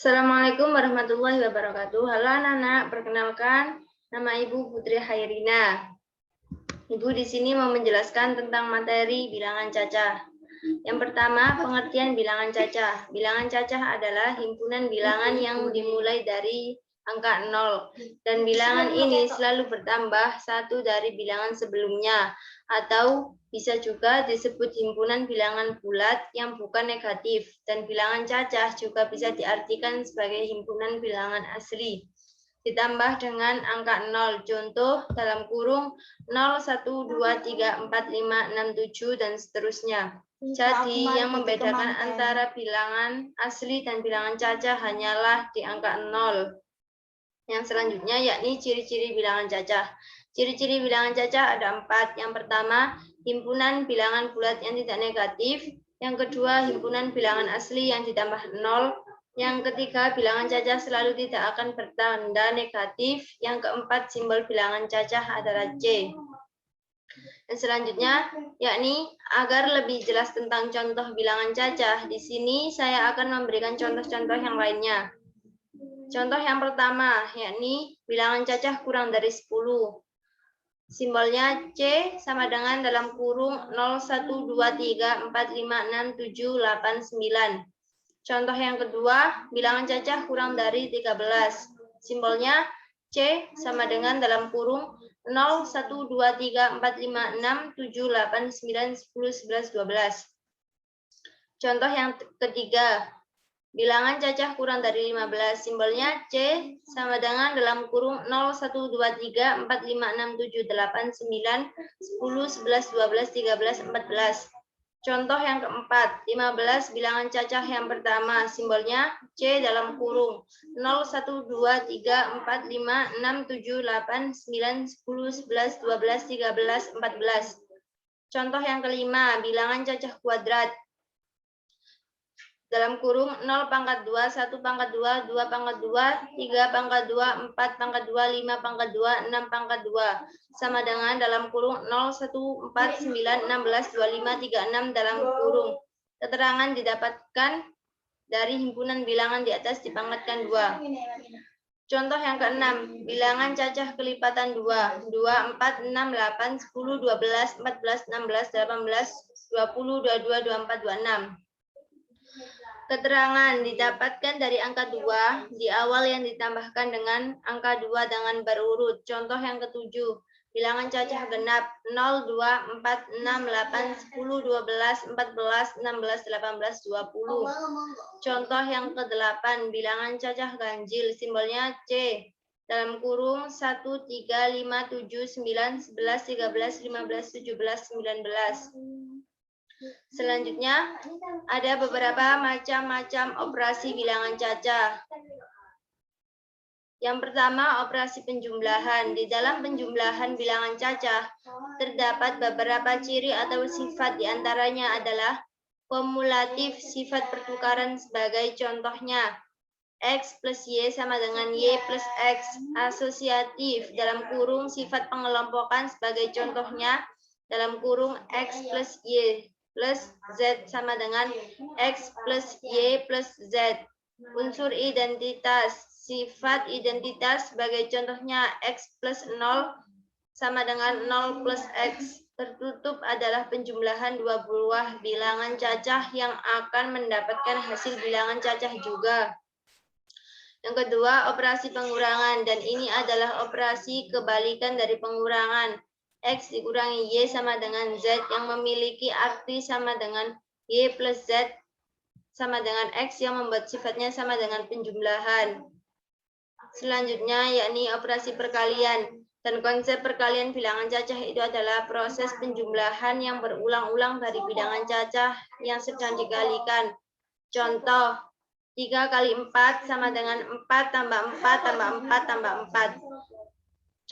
Assalamualaikum warahmatullahi wabarakatuh. Halo anak-anak, perkenalkan nama Ibu Putri Hairina. Ibu di sini mau menjelaskan tentang materi bilangan cacah. Yang pertama, pengertian bilangan cacah. Bilangan cacah adalah himpunan bilangan yang dimulai dari angka 0 dan bilangan ini selalu bertambah satu dari bilangan sebelumnya, atau bisa juga disebut himpunan bilangan bulat yang bukan negatif, dan bilangan cacah juga bisa diartikan sebagai himpunan bilangan asli ditambah dengan angka 0. Contoh dalam kurung 0, 1, 2, 3, 4, 5, 6, 7, dan seterusnya. Jadi yang membedakan antara bilangan asli dan bilangan cacah hanyalah di angka 0. Yang selanjutnya yakni ciri-ciri bilangan cacah. Ciri-ciri bilangan cacah ada 4. Yang pertama, himpunan bilangan bulat yang tidak negatif. Yang kedua, himpunan bilangan asli yang ditambah 0. Yang ketiga, bilangan cacah selalu tidak akan bertanda negatif. Yang keempat, simbol bilangan cacah adalah C. Dan selanjutnya, yakni agar lebih jelas tentang contoh bilangan cacah, di sini saya akan memberikan contoh-contoh yang lainnya. Contoh yang pertama, yakni bilangan cacah kurang dari 10. Simbolnya C sama dengan dalam kurung 0, 1, 2, 3, 4, 5, 6, 7, 8, 9. Contoh yang kedua, bilangan cacah kurang dari 13. Simbolnya C sama dengan dalam kurung 0, 1, 2, 3, 4, 5, 6, 7, 8, 9, 10, 11, 12. Contoh yang ketiga, bilangan cacah kurang dari 15. Simbolnya C sama dengan dalam kurung 0, 1, 2, 3, 4, 5, 6, 7, 8, 9, 10, 11, 12, 13, 14. Contoh yang keempat, 15 bilangan cacah yang pertama. Simbolnya C dalam kurung 0, 1, 2, 3, 4, 5, 6, 7, 8, 9, 10, 11, 12, 13, 14. Contoh yang kelima, bilangan cacah kuadrat. Dalam kurung 0 pangkat 2, 1 pangkat 2, 2 pangkat 2, 3 pangkat 2, 4 pangkat 2, 5 pangkat 2, 6 pangkat 2. Sama dengan dalam kurung 0, 1, 4, 9, 16, 25, 36 dalam kurung. Keterangan didapatkan dari himpunan bilangan di atas dipangkatkan 2. Contoh yang keenam, bilangan cacah kelipatan 2. 2, 4, 6, 8, 10, 12, 14, 16, 18, 20, 22, 24, 26. Keterangan didapatkan dari angka 2 di awal yang ditambahkan dengan angka 2 dengan berurut. Contoh yang ketujuh, bilangan cacah genap 0, 2, 4, 6, 8, 10, 12, 14, 16, 18, 20. Contoh yang ke-8, bilangan cacah ganjil, simbolnya C. Dalam kurung 1, 3, 5, 7, 9, 11, 13, 15, 17, 19. Selanjutnya, ada beberapa macam-macam operasi bilangan cacah. Yang pertama, operasi penjumlahan. Di dalam penjumlahan bilangan cacah, terdapat beberapa ciri atau sifat, diantaranya adalah kumulatif, sifat pertukaran sebagai contohnya. X plus Y sama dengan Y plus X. Asosiatif, dalam kurung sifat pengelompokan sebagai contohnya, dalam kurung X plus Y plus Z sama dengan X plus Y plus Z. Unsur identitas, sifat identitas sebagai contohnya X plus 0 sama dengan 0 plus X. Tertutup adalah penjumlahan dua buah bilangan cacah yang akan mendapatkan hasil bilangan cacah juga. Yang kedua, operasi pengurangan, dan ini adalah operasi kebalikan dari pengurangan. X dikurangi Y sama dengan Z yang memiliki arti sama dengan Y plus Z sama dengan X yang membuat sifatnya sama dengan penjumlahan. Selanjutnya yakni operasi perkalian. Dan konsep perkalian bilangan cacah itu adalah proses penjumlahan yang berulang-ulang dari bilangan cacah yang sedang dikalikan. Contoh, 3 kali 4 sama dengan 4 tambah 4 tambah 4 tambah 4.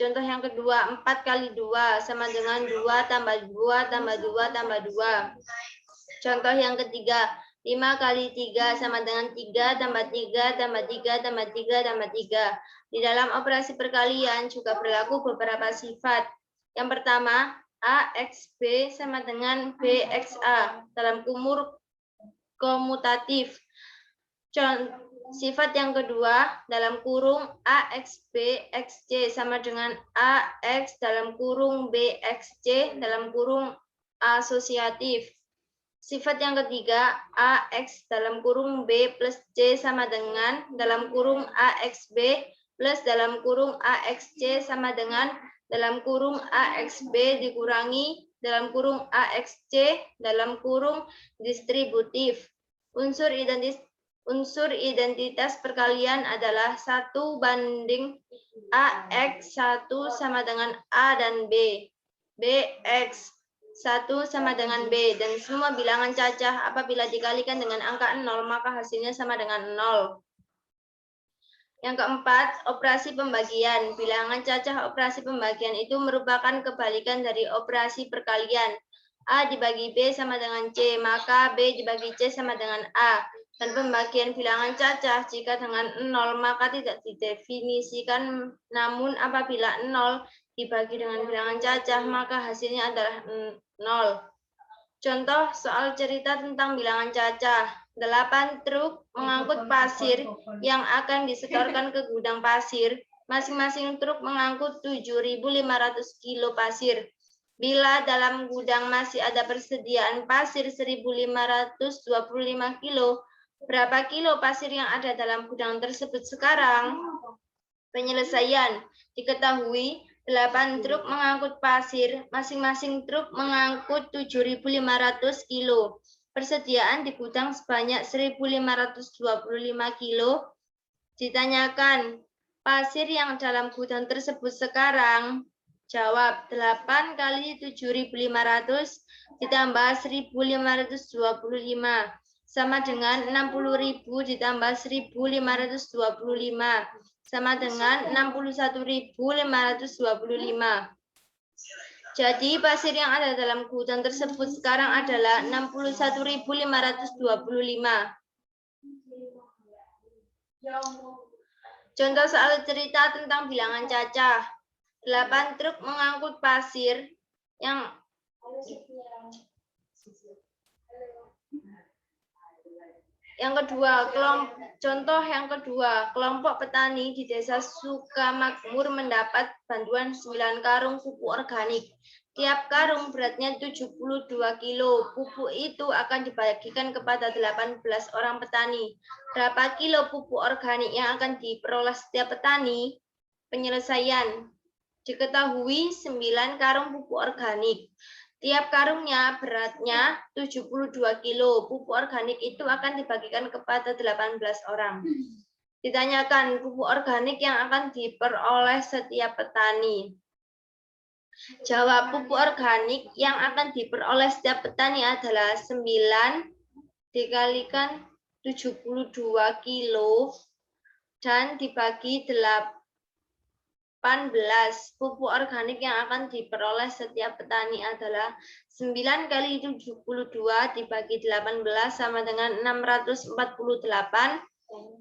Contoh yang kedua, 4 kali 2 sama dengan 2 tambah 2 tambah 2 tambah 2. Contoh yang ketiga, 5 kali 3 sama dengan 3 tambah 3 tambah 3 tambah 3 tambah 3. Di dalam operasi perkalian juga berlaku beberapa sifat. Yang pertama, AX B sama dengan BXA dalam kumur komutatif. Sifat yang kedua, dalam kurung AXB XC sama dengan AX dalam kurung BXC dalam kurung asosiatif. Sifat yang ketiga, AX dalam kurung B plus C sama dengan dalam kurung AXB plus dalam kurung AXC sama dengan dalam kurung AXB dikurangi dalam kurung AXC dalam kurung distributif. Unsur identitas perkalian adalah 1 banding AX 1 sama dengan A dan B. BX 1 sama dengan B, dan semua bilangan cacah apabila dikalikan dengan angka 0 maka hasilnya sama dengan 0. Yang keempat, operasi pembagian. Bilangan cacah operasi pembagian itu merupakan kebalikan dari operasi perkalian. A dibagi B sama dengan C, maka B dibagi C sama dengan A. Dan pembagian bilangan cacah jika dengan 0 maka tidak didefinisikan, namun apabila 0 dibagi dengan bilangan cacah maka hasilnya adalah 0. Contoh soal cerita tentang bilangan cacah. 8 truk mengangkut pasir yang akan disetorkan ke gudang pasir. Masing-masing truk mengangkut 7.500 kilo pasir. Bila dalam gudang masih ada persediaan pasir 1.525 kilo, berapa kilo pasir yang ada dalam gudang tersebut sekarang? Penyelesaian. Diketahui 8 truk mengangkut pasir, masing-masing truk mengangkut 7.500 kilo. Persediaan di gudang sebanyak 1.525 kilo. Ditanyakan, pasir yang dalam gudang tersebut sekarang? Jawab, 8 kali 7.500 ditambah 1.525 sama dengan 60.000 ditambah 1.525 sama dengan 61.525. Jadi pasir yang ada dalam gudang tersebut sekarang adalah 61.525. Contoh soal cerita tentang bilangan cacah. 8 truk mengangkut pasir yang contoh yang kedua, kelompok petani di Desa Sukamakmur mendapat bantuan 9 karung pupuk organik. Tiap karung beratnya 72 kilo. Pupuk itu akan dibagikan kepada 18 orang petani. Berapa kilo pupuk organik yang akan diperoleh setiap petani? Penyelesaian. Diketahui 9 karung pupuk organik. Tiap karungnya beratnya 72 kilo. Pupuk organik itu akan dibagikan kepada 18 orang. Ditanyakan pupuk organik yang akan diperoleh setiap petani. Jawab, pupuk organik yang akan diperoleh setiap petani adalah 9 dikalikan 72 kilo dan dibagi 18. Pupuk organik yang akan diperoleh setiap petani adalah 9 kali 72 dibagi 18 sama dengan 648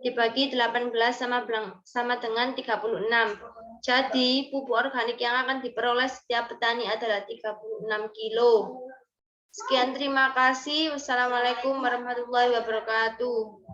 dibagi 18 sama dengan 36. Jadi pupuk organik yang akan diperoleh setiap petani adalah 36 kilo. Sekian, terima kasih. Wassalamualaikum warahmatullahi wabarakatuh.